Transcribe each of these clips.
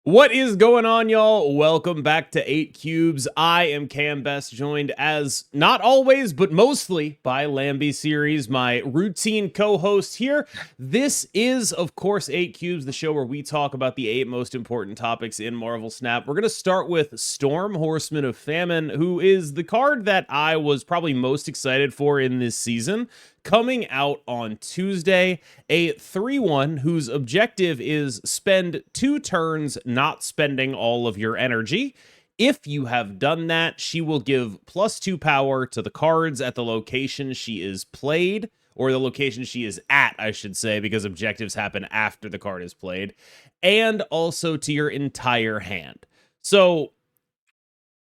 What is going on, y'all? Welcome back to 8 Cubes. I am KMBest, joined as not always, but mostly by Lamby series, my routine co-host here. This is, of course, 8 Cubes, the show where we talk about the 8 most important topics in Marvel Snap. We're going to start with Storm Horseman of Famine, who is the card that I was probably most excited for in this season. Coming out on Tuesday, a 3/1 whose objective is spend 2 turns not spending all of your energy. If you have done that, she will give +2 power to the cards at the location she is played, or the location she is at, I should say, because objectives happen after the card is played, and also to your entire hand. So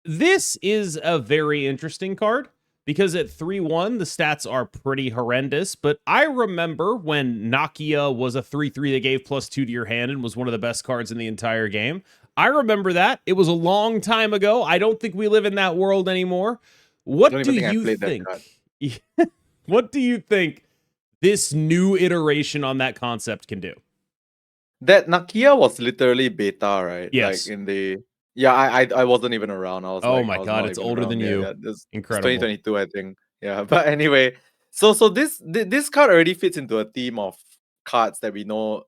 this is a very interesting card, because at 3/1, the stats are pretty horrendous, but I remember when Nakia was a 3/3 that gave +2 to your hand and was one of the best cards in the entire game. I remember that. It was a long time ago. I don't think we live in that world anymore. What do you think? What do you think this new iteration on that concept can do? That Nakia was literally beta, right? Yes. Like in the I wasn't even around. Oh my god, it's older than you. This Incredible. 2022, I think. Yeah, but anyway, so this card already fits into a theme of cards that we know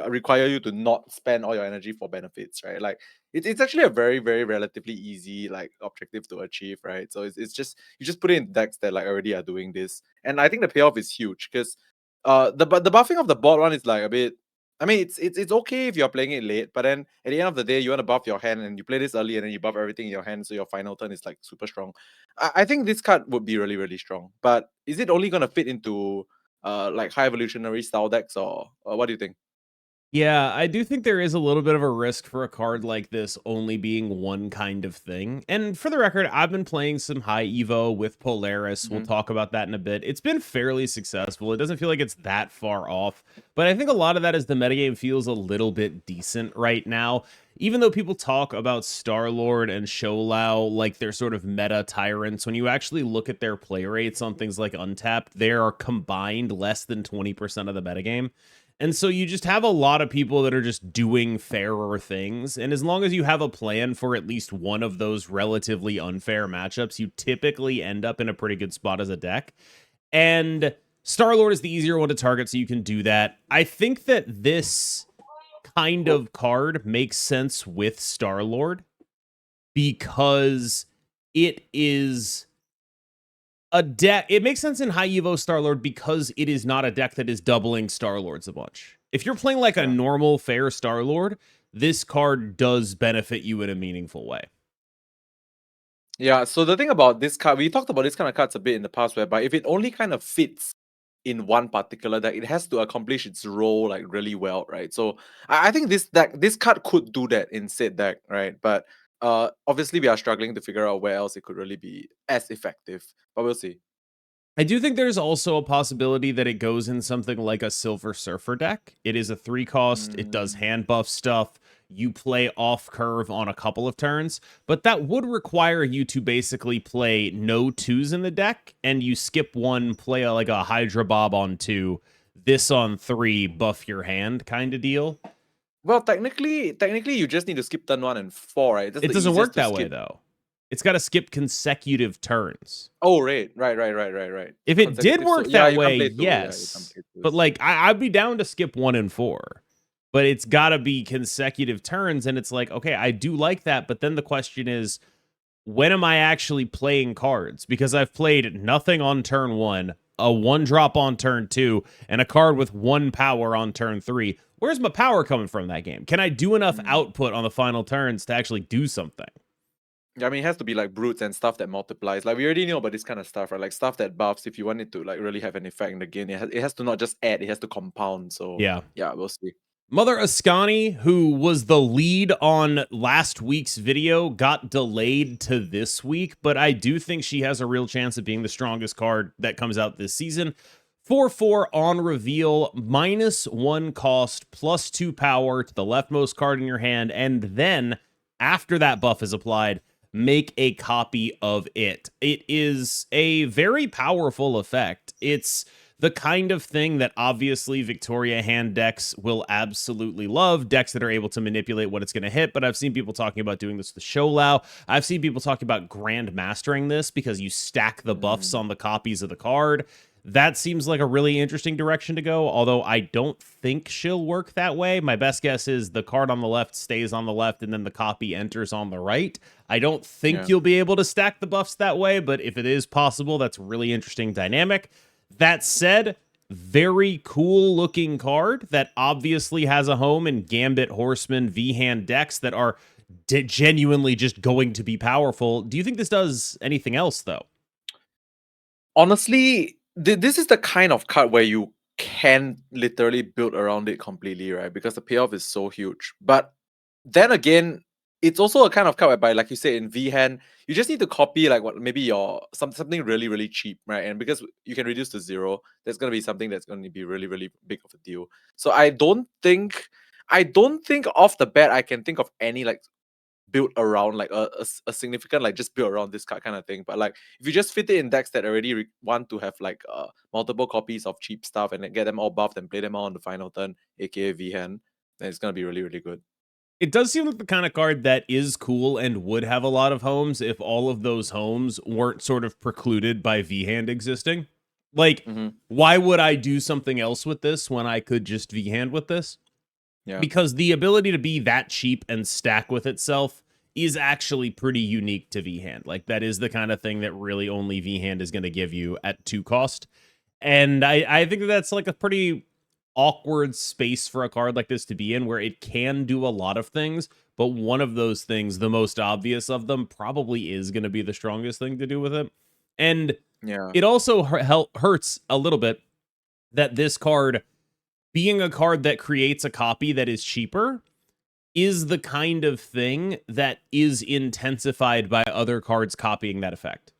require you to not spend all your energy for benefits, right? Like it's actually a very relatively easy like objective to achieve, right? So it's just you just put it in decks that like already are doing this, and I think the payoff is huge because the buffing of the board one is like a bit. I mean, it's okay if you're playing it late, but then at the end of the day, you want to buff your hand, and you play this early, and then you buff everything in your hand, so your final turn is like super strong. I think this card would be really strong, but is it only gonna fit into like high evolutionary style decks, or what do you think? Yeah, I do think there is a little bit of a risk for a card like this only being one kind of thing. And for the record, I've been playing some high Evo with Polaris. We'll talk about that in a bit. It's been fairly successful. It doesn't feel like it's that far off, but I think a lot of that is the metagame feels a little bit decent right now. Even though people talk about Star-Lord and Sholau like they're sort of meta tyrants, when you actually look at their play rates on things like Untapped, they are combined less than 20% of the metagame. And so you just have a lot of people that are just doing fairer things. And as long as you have a plan for at least one of those relatively unfair matchups, you typically end up in a pretty good spot as a deck. And Star-Lord is the easier one to target, so you can do that. I think that this kind of card makes sense with Star-Lord because it is a deck. It makes sense in high Evo Star-Lord because it is not a deck that is doubling Star-Lords a bunch. If you're playing like a normal fair Star-Lord, this card does benefit you in a meaningful way. Yeah, so the thing about this card, we talked about this kind of cards a bit in the past, whereby if it only kind of fits in one particular deck, it has to accomplish its role like really well, right? So I think this card could do that in said deck, right? But obviously we are struggling to figure out where else it could really be as effective, but we'll see. I do think there's also a possibility that it goes in something like a Silver Surfer deck. It is a 3 cost. It does hand buff stuff. You play off curve on a couple of turns, but that would require you to basically play no 2s in the deck, and you skip 1, play like a Hydra Bob on 2, this on 3, buff your hand kind of deal. Well, technically, you just need to skip turn 1 and 4, right? It doesn't work that way, though. It's got to skip consecutive turns. Oh, right. If it did work that way, yes. But like, I'd be down to skip 1 and 4. But it's got to be consecutive turns, and it's like, okay, I do like that, but then the question is, when am I actually playing cards? Because I've played nothing on turn 1, a 1-drop on turn 2, and a card with 1 power on turn 3. Where's my power coming from that game? Can I do enough output on the final turns to actually do something? Yeah, I mean, it has to be like brutes and stuff that multiplies. Like, we already know about this kind of stuff, right? Like, stuff that buffs, if you want it to like really have an effect in the game, it has to not just add, it has to compound. So yeah, we'll see. Mother Askani, who was the lead on last week's video, got delayed to this week, but I do think she has a real chance of being the strongest card that comes out this season. 4/4 on reveal, -1 cost, +2 power to the leftmost card in your hand, and then, after that buff is applied, make a copy of it. It is a very powerful effect. It's the kind of thing that obviously Victoria hand decks will absolutely love, decks that are able to manipulate what it's going to hit. But I've seen people talking about doing this with Sholau. I've seen people talking about grand mastering this because you stack the buffs on the copies of the card. That seems like a really interesting direction to go, although I don't think she'll work that way. My best guess is the card on the left stays on the left and then the copy enters on the right. I don't think you'll be able to stack the buffs that way, but if it is possible, that's a really interesting dynamic. That said, very cool looking card that obviously has a home in Gambit, Horseman, V-Hand decks that are genuinely just going to be powerful. Do you think this does anything else, though? Honestly, this is the kind of card where you can literally build around it completely, right? Because the payoff is so huge. But then again, it's also a kind of card whereby, like you said, in V-Hand, you just need to copy like what maybe your something really, really cheap, right? And because you can reduce to 0, that's gonna be something that's gonna be really, really big of a deal. So I don't think off the bat I can think of any like build around like a significant like just build around this card kind of thing. But like if you just fit it in decks that already want to have like multiple copies of cheap stuff and then get them all buffed and play them all on the final turn, aka V-Hand, then it's gonna be really, really good. It does seem like the kind of card that is cool and would have a lot of homes if all of those homes weren't sort of precluded by V-Hand existing. Like, why would I do something else with this when I could just V-Hand with this? Yeah. Because the ability to be that cheap and stack with itself is actually pretty unique to V-Hand. Like, that is the kind of thing that really only V-Hand is going to give you at 2 cost. And I think that's like a pretty awkward space for a card like this to be in, where it can do a lot of things, but one of those things, the most obvious of them, probably is going to be the strongest thing to do with it. And it also hurts a little bit that this card, being a card that creates a copy that is cheaper, is the kind of thing that is intensified by other cards copying that effect,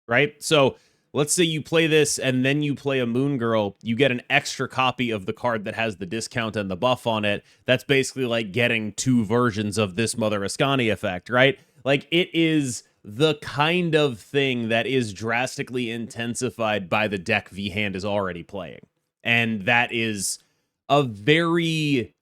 right? So let's say you play this and then you play a Moon Girl, you get an extra copy of the card that has the discount and the buff on it. That's basically like getting 2 versions of this Mother Askani effect, right? Like, it is the kind of thing that is drastically intensified by the deck V-Hand is already playing. And that is a very,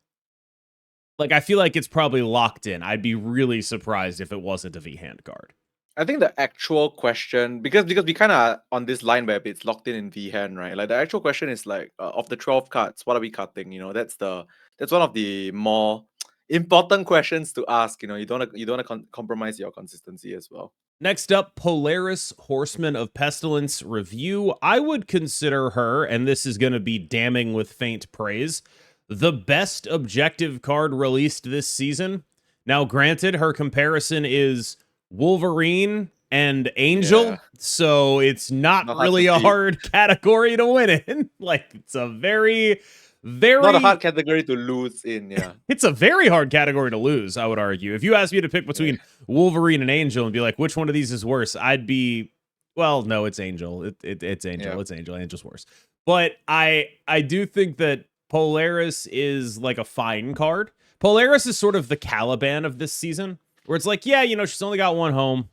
like, I feel like it's probably locked in. I'd be really surprised if it wasn't a V-Hand card. I think the actual question, because we kind of on this line where it's locked in V-Hand, right? Like the actual question is like, of the 12 cards, what are we cutting? You know, that's one of the more important questions to ask. You know, you don't want to compromise your consistency as well. Next up, Polaris, Horseman of Pestilence review. I would consider her, and this is going to be damning with faint praise, the best objective card released this season. Now, granted, her comparison is Wolverine and Angel, so it's not really a hard category to win in. Like, it's a very not a hard category to lose in. It's a very hard category to lose, I would argue. If you asked me to pick between Wolverine and Angel and be like, which one of these is worse, I'd be, well, no, it's Angel. It's Angel. It's Angel. Angel's worse. But I do think that Polaris is like a fine card. Polaris is sort of the Caliban of this season, where it's like, yeah, you know, she's only got 1 home,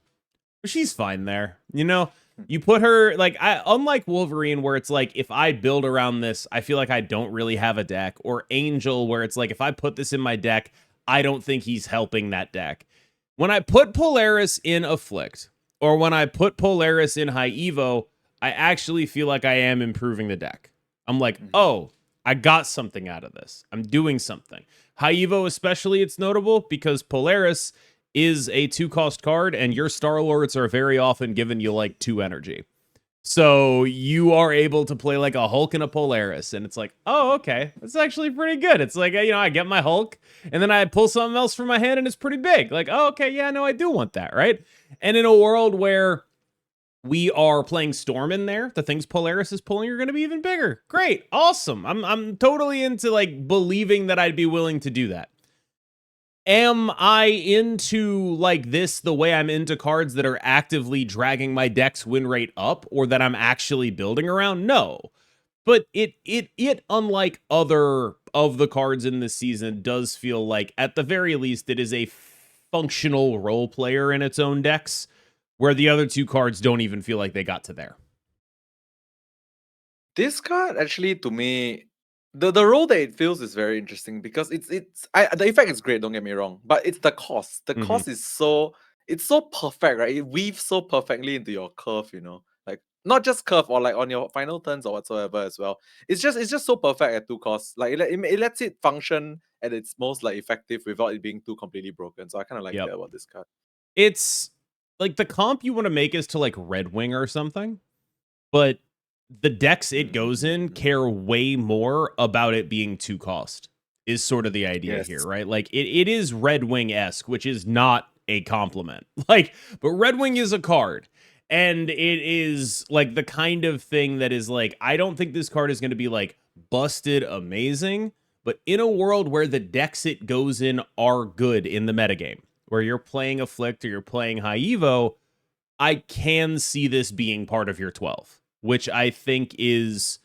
but she's fine there. You know, you put her, like, unlike Wolverine, where it's like, if I build around this, I feel like I don't really have a deck, or Angel, where it's like, if I put this in my deck, I don't think he's helping that deck. When I put Polaris in Afflict, or when I put Polaris in High Evo, I actually feel like I am improving the deck. I'm like, oh, I got something out of this. I'm doing something. High Evo especially, it's notable because Polaris is a 2-cost card, and your Star-Lords are very often giving you like 2 energy. So you are able to play like a Hulk and a Polaris, and it's like, oh, okay, that's actually pretty good. It's like, you know, I get my Hulk, and then I pull something else from my hand, and it's pretty big. Like, oh, okay, yeah, no, I do want that, right? And in a world where we are playing Storm in there, the things Polaris is pulling are going to be even bigger. Great, awesome. I'm totally into like believing that I'd be willing to do that. Am I into like this the way I'm into cards that are actively dragging my deck's win rate up, or that I'm actually building around? No. But it unlike other of the cards in this season, does feel like at the very least it is a functional role player in its own decks, where the other 2 cards don't even feel like they got to there. This card actually, to me, the role that it fills is very interesting because the effect is great. Don't get me wrong, but it's the cost. The Mhm. cost is so perfect, right? It weaves so perfectly into your curve, like not just curve or like on your final turns or whatsoever as well. It's just so perfect at 2 costs. Like it lets it function at its most like effective without it being too completely broken. So I kind of like Yep. that about this card. It's like the comp you want to make is to like Red Wing or something, but the decks it goes in Mm, care way more about it being 2 cost, is sort of the idea here, yes. right? Like it is Red Wing-esque, which is not a compliment. Like, but Red Wing is a card. And it is like the kind of thing that is like, I don't think this card is going to be like busted amazing, but in a world where the decks it goes in are good in the metagame, where you're playing Afflict or you're playing High Evo, I can see this being part of your 12, which I think is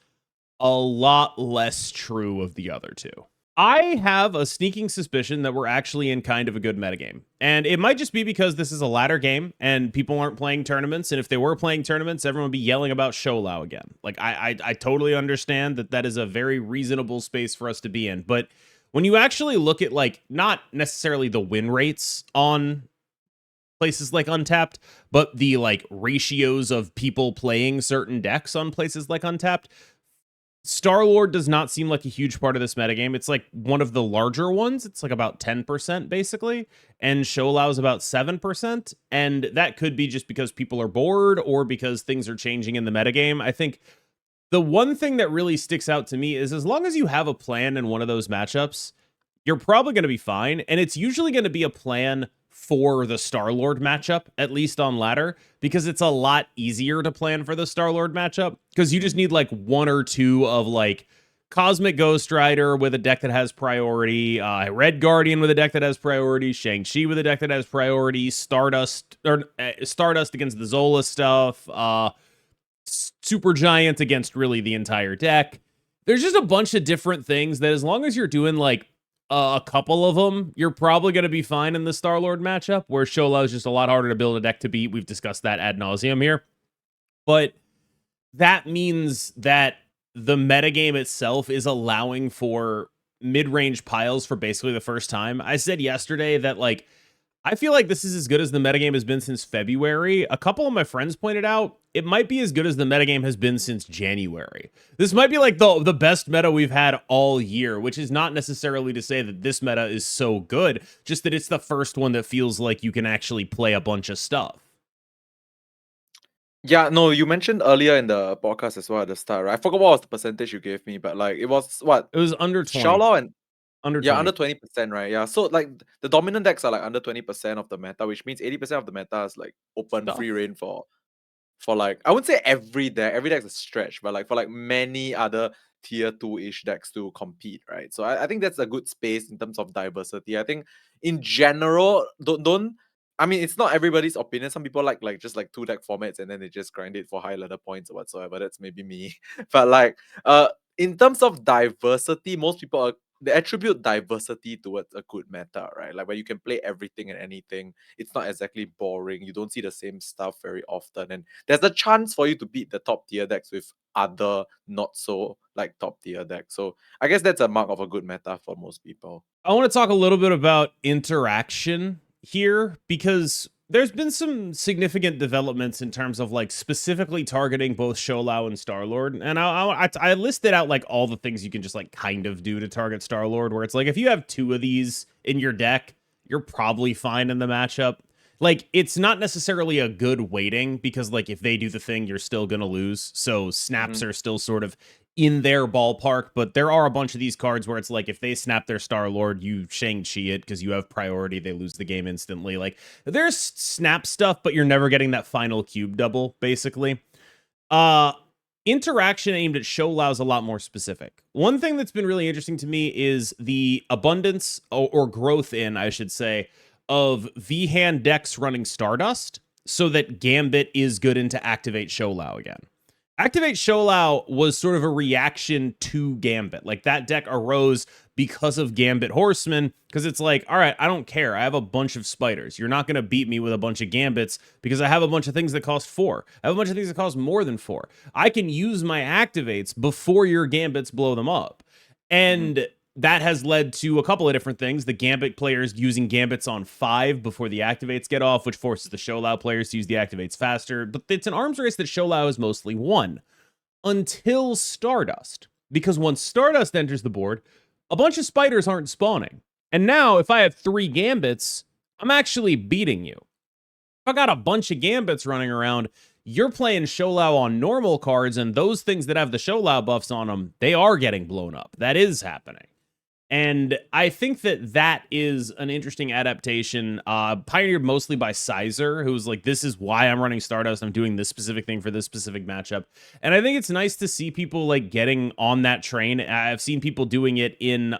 a lot less true of the other two. I have a sneaking suspicion that we're actually in kind of a good metagame. And it might just be because this is a ladder game and people aren't playing tournaments. And if they were playing tournaments, everyone would be yelling about Sholau again. Like, I totally understand that that is a very reasonable space for us to be in. But when you actually look at, like, not necessarily the win rates on places like Untapped, but the like ratios of people playing certain decks on places like Untapped, Star-Lord does not seem like a huge part of this metagame. It's like one of the larger ones. It's like about 10% basically, and Sholau is about 7%, and that could be just because people are bored or because things are changing in the metagame. I think the one thing that really sticks out to me is as long as you have a plan in one of those matchups, you're probably going to be fine. And it's usually going to be a plan for the Star-Lord matchup, at least on ladder, because it's a lot easier to plan for the Star-Lord matchup because you just need like one or two of like Cosmic Ghost Rider with a deck that has priority, Red Guardian with a deck that has priority, Shang-Chi with a deck that has priority, Stardust against the Zola stuff, Super Giant against really the entire deck. There's just a bunch of different things that as long as you're doing like a couple of them, you're probably going to be fine in the Star-Lord matchup, where Sholau is just a lot harder to build a deck to beat. We've discussed that ad nauseum here. But that means that the metagame itself is allowing for mid-range piles for basically the first time. I said yesterday that, like, I feel like this is as good as the metagame has been since February. A couple of my friends pointed out it might be as good as the metagame has been since January. This might be like the best meta we've had all year, which is not necessarily to say that this meta is so good, just that it's the first one that feels like you can actually play a bunch of stuff. Yeah, no, you mentioned earlier in the podcast as well at the start, right? I forgot what was the percentage you gave me, but like it was what? It was under 20. Xiaolao and Under yeah, 20. under 20%, right? Yeah. So like the dominant decks are like under 20% of the meta, which means 80% of the meta is like open Stuff. free reign for like I wouldn't say every deck, every deck's a stretch, but like for like many other tier 2-ish decks to compete, right? So I think that's a good space in terms of diversity. I think in general, don't I mean it's not everybody's opinion. Some people like just like 2 deck formats and then they just grind it for high ladder points or whatsoever. That's maybe me. But like in terms of diversity, most people are they attribute diversity towards a good meta, right? Like where you can play everything and anything. It's not exactly boring. You don't see the same stuff very often, and there's a chance for you to beat the top tier decks with other not so like top tier decks. So I guess that's a mark of a good meta for most people. I want to talk a little bit about interaction here because there's been some significant developments in terms of like specifically targeting both Sholau and Star-Lord. And I listed out like all the things you can just like kind of do to target Star-Lord, where it's like if you have 2 of these in your deck, you're probably fine in the matchup. Like, it's not necessarily a good weighting because, like, if they do the thing, you're still going to lose. So snaps Mhm. are still sort of in their ballpark, but there are a bunch of these cards where it's like if they snap their Star-Lord, you Shang-Chi it because you have priority, they lose the game instantly. Like, there's snap stuff, but you're never getting that final cube double, basically. Uh Interaction aimed at Sholau is a lot more specific. One thing that's been really interesting to me is the abundance or growth in, I should say, of V-Hand decks running Stardust so that Gambit is good into activate Sholau again. Activate Sholau was sort of a reaction to Gambit. Like that deck arose because of Gambit Horseman, because it's like, all right, I don't care. I have a bunch of spiders. You're not going to beat me with a bunch of Gambits because I have a bunch of things that cost 4. I have a bunch of things that cost more than 4. I can use my activates before your Gambits blow them up. And that has led to a couple of different things. The Gambit players using Gambits on 5 before the activates get off, which forces the Sholau players to use the activates faster. But it's an arms race that Sholau has mostly won until Stardust. Because once Stardust enters the board, a bunch of spiders aren't spawning. And now, if I have 3 Gambits, I'm actually beating you. If I got a bunch of Gambits running around, you're playing Sholau on normal cards, and those things that have the Sholau buffs on them, they are getting blown up. That is happening. And I think that that is an interesting adaptation, pioneered mostly by Sizer, who's like, this is why I'm running Stardust. I'm doing this specific thing for this specific matchup. And I think it's nice to see people like getting on that train. I've seen people doing it in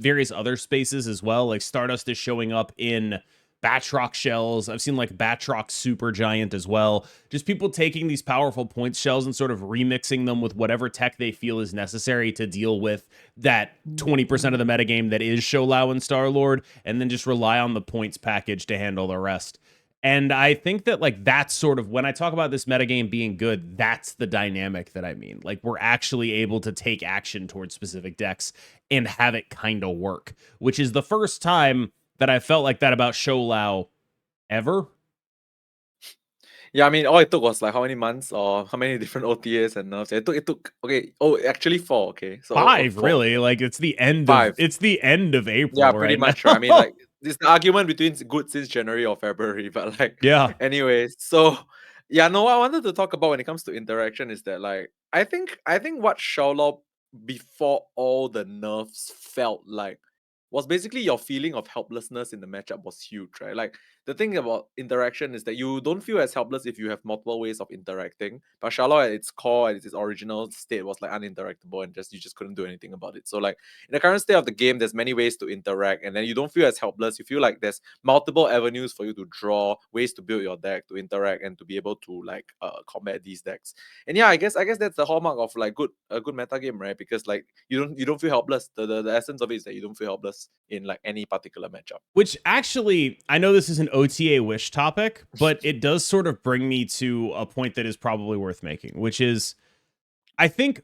various other spaces as well. Like Stardust is showing up in Batroc shells. I've seen like Batroc Supergiant as well. Just people taking these powerful points shells and sort of remixing them with whatever tech they feel is necessary to deal with that 20% of the metagame that is Sholau and Star-Lord, and then just rely on the points package to handle the rest. And I think that like that's sort of when I talk about this metagame being good, that's the dynamic that I mean. Like we're actually able to take action towards specific decks and have it kind of work, which is the first time that I felt like that about Sholau ever. Yeah, I mean, all it took was like how many months or how many different OTAs and nerfs. It took okay. Oh, actually 4. Okay, so 5 4. really. Like it's the end 5. of April. Yeah, pretty right much. now. Right? I mean, like this the argument between good since January or February, but like Yeah. anyways. So yeah, no, what I wanted to talk about when it comes to interaction is that like I think what Shaolao before all the nerfs felt like was basically your feeling of helplessness in the matchup was huge, right? Like the thing about interaction is that you don't feel as helpless if you have multiple ways of interacting. But Shallow at its core, at its original state, was like uninteractable and you just couldn't do anything about it. So like in the current state of the game, there's many ways to interact, and then you don't feel as helpless. You feel like there's multiple avenues for you to draw, ways to build your deck, to interact, and to be able to like combat these decks. And yeah, I guess that's the hallmark of like a good meta game, right? Because like you don't feel helpless. The essence of it is that you don't feel helpless in like any particular matchup. Which actually, I know this is an OTA wish topic, but it does sort of bring me to a point that is probably worth making, which is I think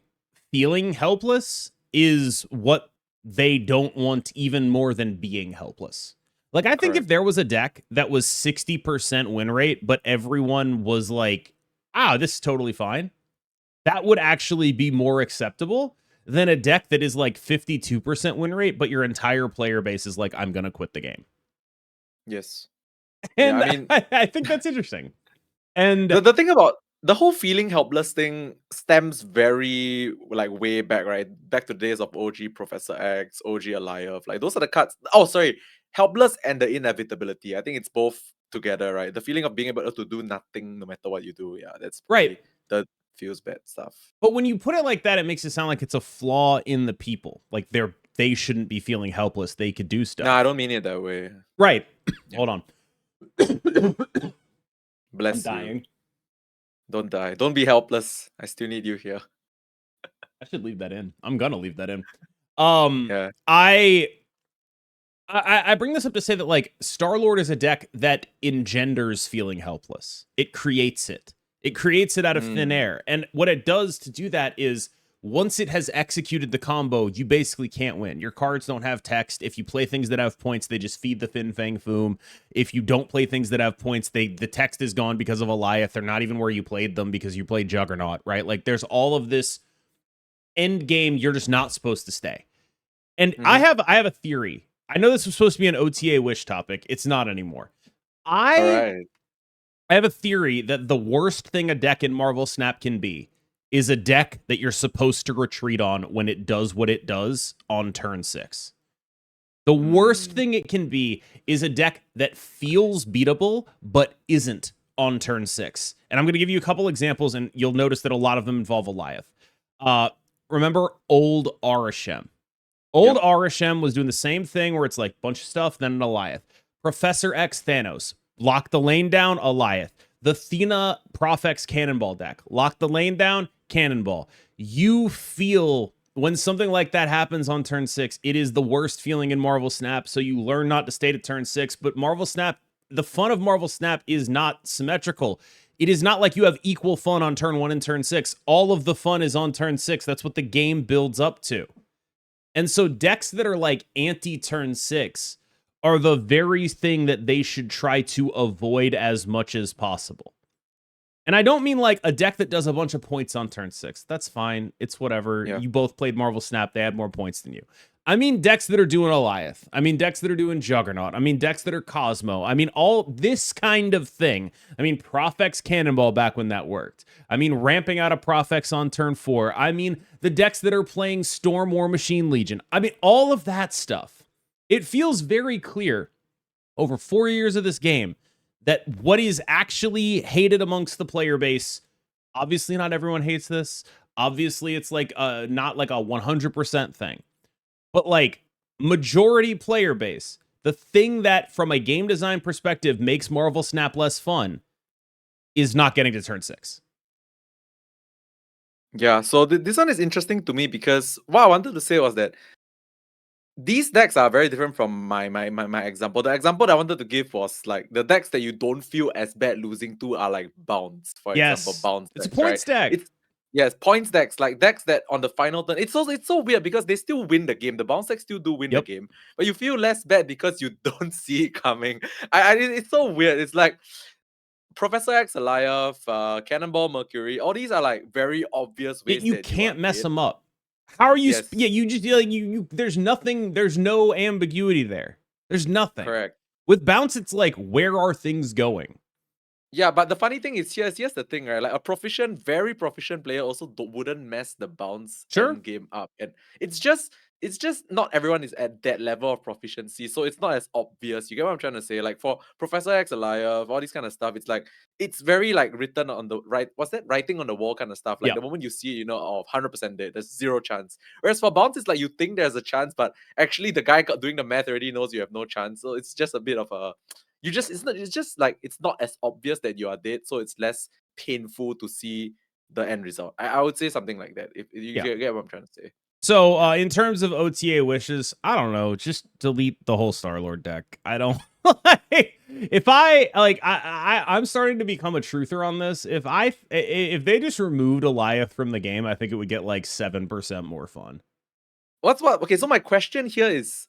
feeling helpless is what they don't want even more than being helpless. Like, I think Correct. if there was a deck that was 60% win rate, but everyone was like, this is totally fine, that would actually be more acceptable than a deck that is like 52% win rate, but your entire player base is like, I'm going to quit the game. Yes. And yeah, I mean, I think that's interesting. And the thing about the whole feeling helpless thing stems very like way back, right? Back to the days of OG Professor X, OG Aliav. Like those are the cards. Oh, sorry. Helpless and the inevitability. I think it's both together, right? The feeling of being able to do nothing no matter what you do. Yeah, that's right. The feels bad stuff. But when you put it like that, it makes it sound like it's a flaw in the people. Like they shouldn't be feeling helpless. They could do stuff. No, I don't mean it that way. Right. Hold on. Bless I'm dying. You. Don't die. Don't be helpless. I still need you here. I should leave that in. I'm gonna leave that in. Yeah. I bring this up to say that like Star-Lord is a deck that engenders feeling helpless. It creates it. It creates it out of thin air. And what it does to do that is once it has executed the combo, you basically can't win. Your cards don't have text. If you play things that have points, they just feed the Fin Fang Foom. If you don't play things that have points, the text is gone because of Aliath. They're not even where you played them because you played Juggernaut, right? Like there's all of this end game you're just not supposed to stay. And I have a theory. I know this was supposed to be an OTA wish topic. It's not anymore. I have a theory that the worst thing a deck in Marvel Snap can be is a deck that you're supposed to retreat on when it does what it does on turn 6. The worst thing it can be is a deck that feels beatable, but isn't on turn 6. And I'm going to give you a couple examples, and you'll notice that a lot of them involve Aliath. Remember old Arishem? Old Arishem was doing the same thing where it's like bunch of stuff, then an Aliath. Professor X Thanos. Lock the lane down, Aliath. The Thena Profex Cannonball deck. Lock the lane down, Cannonball. You feel when something like that happens on turn 6, it is the worst feeling in Marvel Snap, so you learn not to stay to turn 6, but Marvel Snap, the fun of Marvel Snap is not symmetrical. It is not like you have equal fun on turn 1 and turn 6. All of the fun is on turn 6. That's what the game builds up to. And so decks that are like anti-turn 6 are the very thing that they should try to avoid as much as possible. And I don't mean like a deck that does a bunch of points on turn 6. That's fine. It's whatever. Yeah. You both played Marvel Snap. They had more points than you. I mean decks that are doing Goliath. I mean decks that are doing Juggernaut. I mean decks that are Cosmo. I mean all this kind of thing. I mean Profex Cannonball back when that worked. I mean ramping out a Profex on turn 4. I mean the decks that are playing Storm War Machine Legion. I mean all of that stuff. It feels very clear over 4 years of this game that what is actually hated amongst the player base, obviously not everyone hates this. Obviously it's like not like a 100% thing. But like majority player base, the thing that from a game design perspective makes Marvel Snap less fun is not getting to turn 6. Yeah, so this one is interesting to me because what I wanted to say was that these decks are very different from my example. The example that I wanted to give was like the decks that you don't feel as bad losing to are like bounce, for example, bounce. It's a decks, points right? deck. Yes, points decks, like decks that on the final turn, it's so weird because they still win the game. The bounce decks still do win the game, but you feel less bad because you don't see it coming. It's so weird. It's like Professor X, Goliath, Cannonball Mercury. All these are like very obvious ways you that can't mess dead. them up. How are you? Yes. Yeah, you just like you. There's nothing. There's no ambiguity there. There's nothing. Correct. With bounce, it's like where are things going? Yeah, but the funny thing is here's the thing, right? Like a very proficient player also wouldn't mess the bounce end game up, and it's just not everyone is at that level of proficiency, so it's not as obvious. You get what I'm trying to say? Like for Professor X, Goliath, all this kind of stuff, it's like it's very like written on the right. What's that? Writing on the wall kind of stuff. Like the moment you see it, you know, oh, 100% dead. There's zero chance. Whereas for bounce, it's like you think there's a chance, but actually the guy doing the math already knows you have no chance. So it's just a bit of a it's just like it's not as obvious that you are dead, so it's less painful to see the end result. I would say something like that. If you get what I'm trying to say. So in terms of OTA wishes, I don't know, just delete the whole Star-Lord deck. I don't like if I like I'm starting to become a truther on this. If they just removed Goliath from the game, I think it would get like 7% more fun. Okay, so my question here is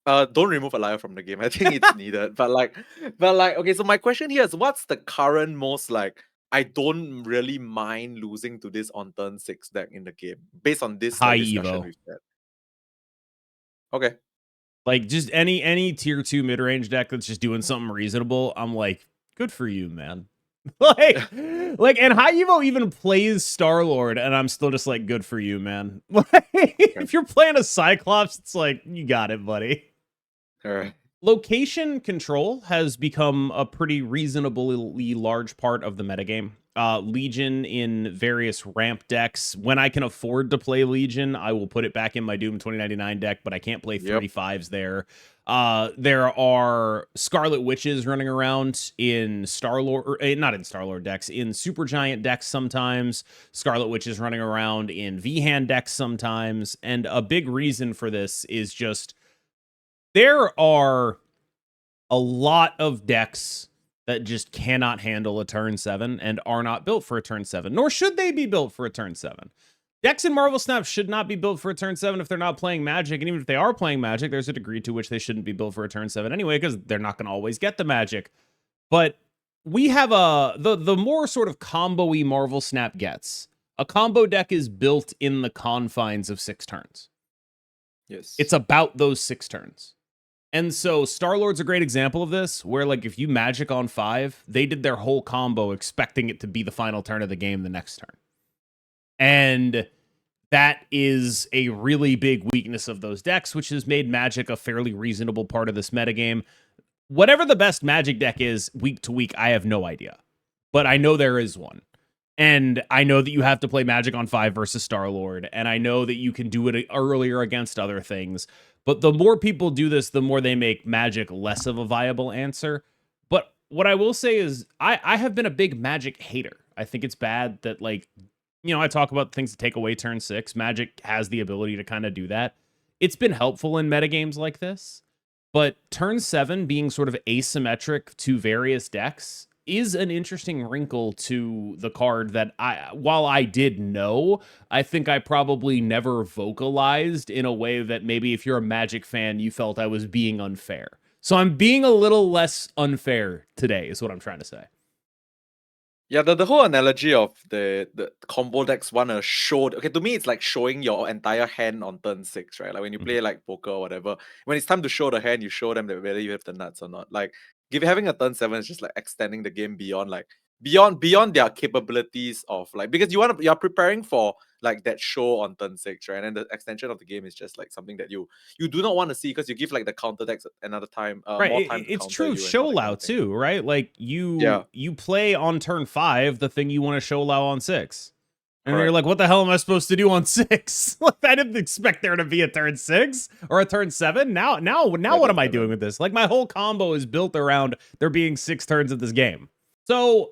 don't remove Alaya from the game. I think it's needed. But like, okay, so my question here is what's the current most like I don't really mind losing to this on turn 6 deck in the game based on this High discussion Evo. we've had. Okay. Like just any tier 2 mid-range deck that's just doing something reasonable, I'm like, good for you, man. like and High Evo even plays Star-Lord, and I'm still just like, good for you, man. Like, if you're playing a Cyclops, it's like, you got it, buddy. All right. Location control has become a pretty reasonably large part of the metagame. Legion in various ramp decks. When I can afford to play Legion, I will put it back in my Doom 2099 deck, but I can't play 35s there. There are Scarlet Witches running around in Star-Lord, or not in Star-Lord decks, in Supergiant decks sometimes. Scarlet Witches running around in V-Hand decks sometimes. And a big reason for this is just there are a lot of decks that just cannot handle a turn 7 and are not built for a turn 7, nor should they be built for a turn 7. Decks in Marvel Snap should not be built for a turn 7 if they're not playing Magic, and even if they are playing Magic, there's a degree to which they shouldn't be built for a turn 7 anyway, because they're not going to always get the Magic. But we have the more sort of combo-y Marvel Snap gets. A combo deck is built in the confines of 6 turns. Yes. It's about those 6 turns. And so Star-Lord's a great example of this, where like if you Magic on 5, they did their whole combo expecting it to be the final turn of the game the next turn. And that is a really big weakness of those decks, which has made Magic a fairly reasonable part of this metagame. Whatever the best Magic deck is week to week, I have no idea. But I know there is one. And I know that you have to play Magic on 5 versus Star-Lord, and I know that you can do it earlier against other things. But the more people do this, the more they make Magic less of a viable answer. But what I will say is I have been a big Magic hater. I think it's bad that like I talk about things to take away turn 6. Magic has the ability to kind of do that. It's been helpful in metagames like this, but turn 7 being sort of asymmetric to various decks is an interesting wrinkle to the card that while I did know, I think I probably never vocalized in a way that maybe if you're a Magic fan, you felt I was being unfair. So I'm being a little less unfair today is what I'm trying to say. Yeah, the whole analogy of the combo decks want to show. Okay, to me, it's like showing your entire hand on turn 6, right? Like when you play like poker or whatever, when it's time to show the hand, you show them that whether you have the nuts or not. Like having a turn 7 is just like extending the game beyond beyond their capabilities of like, because you're preparing for like that show on turn 6, right? And the extension of the game is just like something that you do not want to see, because you give like the counter decks another time, right. more time to it's counter true you show and all that kind allow of thing. too, right? Like you play on turn 5 the thing you want to show allow on 6. And Correct. you're like, what the hell am I supposed to do on 6? Like, I didn't expect there to be a turn 6 or a turn 7. Now what am I doing with this? Like, my whole combo is built around there being 6 turns of this game. So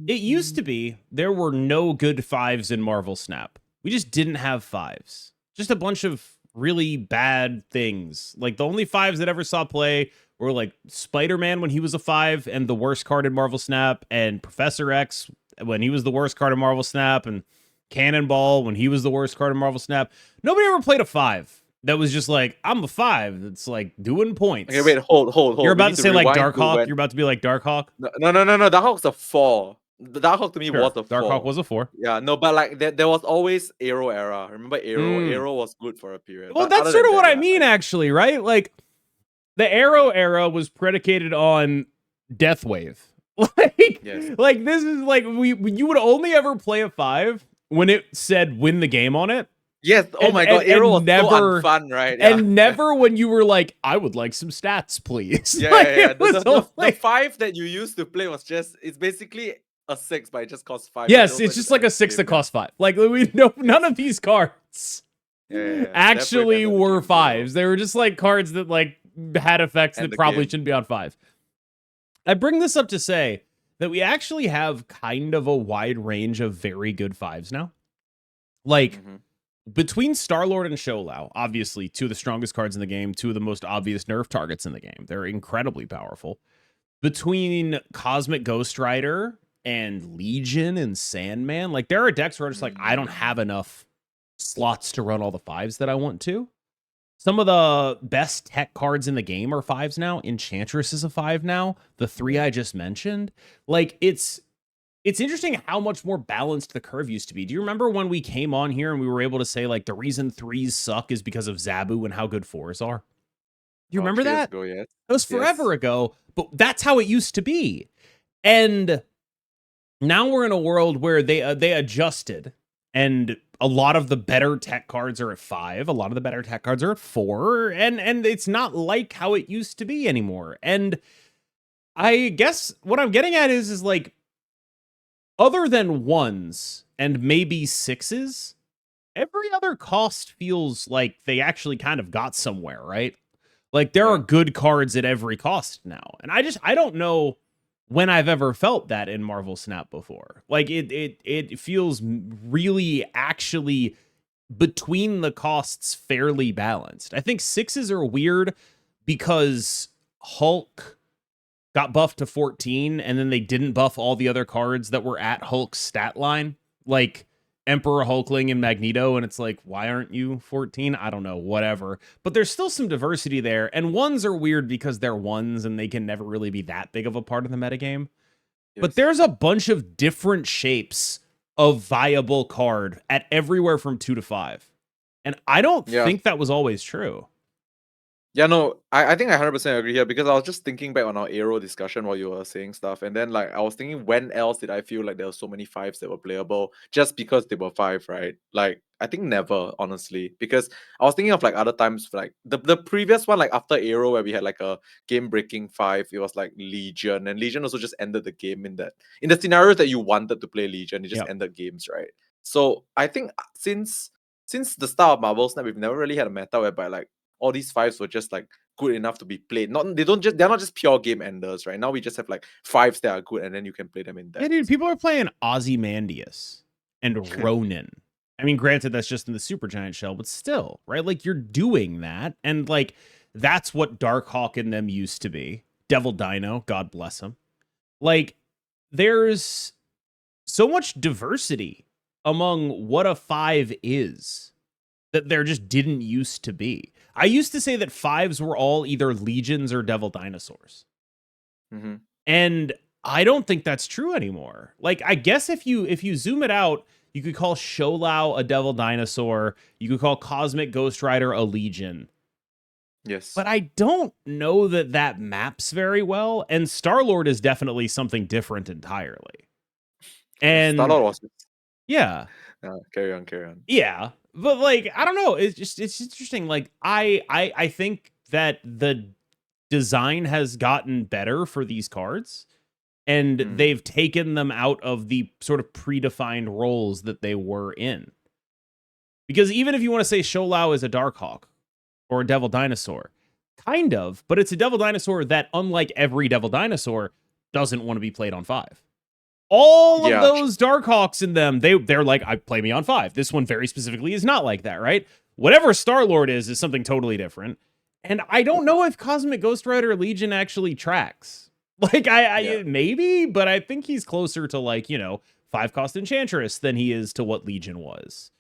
it used to be there were no good 5s in Marvel Snap. We just didn't have 5s. Just a bunch of really bad things. Like, the only 5s that ever saw play were like Spider-Man when he was a 5 and the worst card in Marvel Snap, and Professor X when he was the worst card in Marvel Snap, and Cannonball when he was the worst card in Marvel Snap. Nobody ever played a 5 that was just like, I'm a 5 that's like doing points. Okay, wait, hold. You're about to say like Darkhawk? You're about to be like Darkhawk? No. Darkhawk's a 4. The Darkhawk to me was a 4. Darkhawk was a 4. Yeah, no, but like there was always Arrow era. Remember Arrow? Arrow was good for a period. Well, but that's sort of what I mean, actually, right? Like, the Arrow era was predicated on Deathwave. Like this is like you would only ever play a 5 when it said win the game on it. Yes. Oh my god, Arrow was never so unfun, right? Yeah. And never when you were like, I would like some stats, please. Yeah, like, yeah. The 5 that you used to play was it's basically a 6, but it just costs 5. Yes, it's just like a 6 that costs 5. Like, none of these cards actually were 5s. They were just like cards that like had effects that probably shouldn't be on 5. I bring this up to say that we actually have kind of a wide range of very good 5s now. Like, between Star-Lord and Sholau, obviously 2 of the strongest cards in the game, 2 of the most obvious nerf targets in the game. They're incredibly powerful. Between Cosmic Ghost Rider and Legion and Sandman, like, there are decks where I'm just like, I don't have enough slots to run all the 5s that I want to. Some of the best tech cards in the game are 5s now. Enchantress is a 5 now. The 3 I just mentioned. Like, it's interesting how much more balanced the curve used to be. Do you remember when we came on here and we were able to say, like, the reason 3s suck is because of Zabu and how good 4s are? Do you remember that? Ago, yes. It was forever ago, but that's how it used to be. And now we're in a world where they adjusted, and a lot of the better tech cards are at 5. A lot of the better tech cards are at 4. And it's not like how it used to be anymore. And I guess what I'm getting at is like, other than 1s and maybe 6s, every other cost feels like they actually kind of got somewhere, right? Like, there are good cards at every cost now. And I don't know when I've ever felt that in Marvel Snap before. Like, it feels really actually between the costs fairly balanced. I think 6s are weird because Hulk got buffed to 14, and then they didn't buff all the other cards that were at Hulk's stat line, like Emperor Hulkling and Magneto, and it's like, why aren't you 14? I don't know, whatever. But there's still some diversity there, and 1s are weird because they're 1s, and they can never really be that big of a part of the metagame. Yes. But there's a bunch of different shapes of viable card at everywhere from 2 to 5. And I don't think that was always true. Yeah, no, I think I 100% agree here, because I was just thinking back on our Arrow discussion while you were saying stuff, and then like I was thinking, when else did I feel like there were so many 5s that were playable just because they were 5, right? Like, I think never, honestly, because I was thinking of like other times, like the previous one, like after Arrow, where we had like a game-breaking 5, it was like Legion, and Legion also just ended the game in the scenarios that you wanted to play Legion, it just ended games, right? So I think since the start of Marvel Snap, we've never really had a meta whereby like all these 5s were just like good enough to be played. They're not just pure game enders, right? Now we just have like 5s that are good, and then you can play them in depth. Yeah, dude, people are playing Ozymandias. and Ronin. I mean, granted, that's just in the Supergiant shell, but still, right? Like, you're doing that. And, like, that's what Darkhawk and them used to be. Devil Dino, God bless him. Like, there's so much diversity among what a 5 is that there just didn't used to be. I used to say that 5s were all either legions or devil dinosaurs. Mm-hmm. And I don't think that's true anymore. Like, I guess if you zoom it out, you could call Sholau a devil dinosaur. You could call Cosmic Ghost Rider a legion. Yes. But I don't know that that maps very well. And Star-Lord is definitely something different entirely. And Star-Lord was... yeah. Carry on. Yeah. But, like, I don't know. It's interesting. Like, I think that the design has gotten better for these cards, and they've taken them out of the sort of predefined roles that they were in. Because even if you want to say Sholau is a Darkhawk or a Devil Dinosaur, kind of, but it's a Devil Dinosaur that, unlike every Devil Dinosaur, doesn't want to be played on 5. All of those Darkhawks in them, they're like, I play me on 5. This one very specifically is not like that, right? Whatever Star-Lord is something totally different. And I don't know if Cosmic Ghost Rider Legion actually tracks. Like, I maybe, but I think he's closer to, like, 5-cost Enchantress than he is to what Legion was.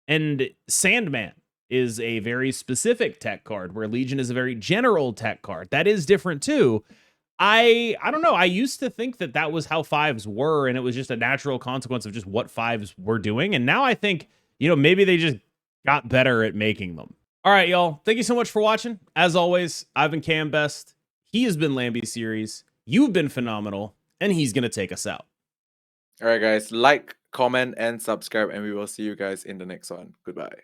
And Sandman is a very specific tech card, where Legion is a very general tech card. That is different too. I don't know. I used to think that that was how 5s were, and it was just a natural consequence of just what 5s were doing. And now I think, maybe they just got better at making them. All right, y'all. Thank you so much for watching. As always, I've been KMBest. He has been Lamby Series. You've been phenomenal, and he's going to take us out. All right, guys. Like, comment, and subscribe, and we will see you guys in the next one. Goodbye.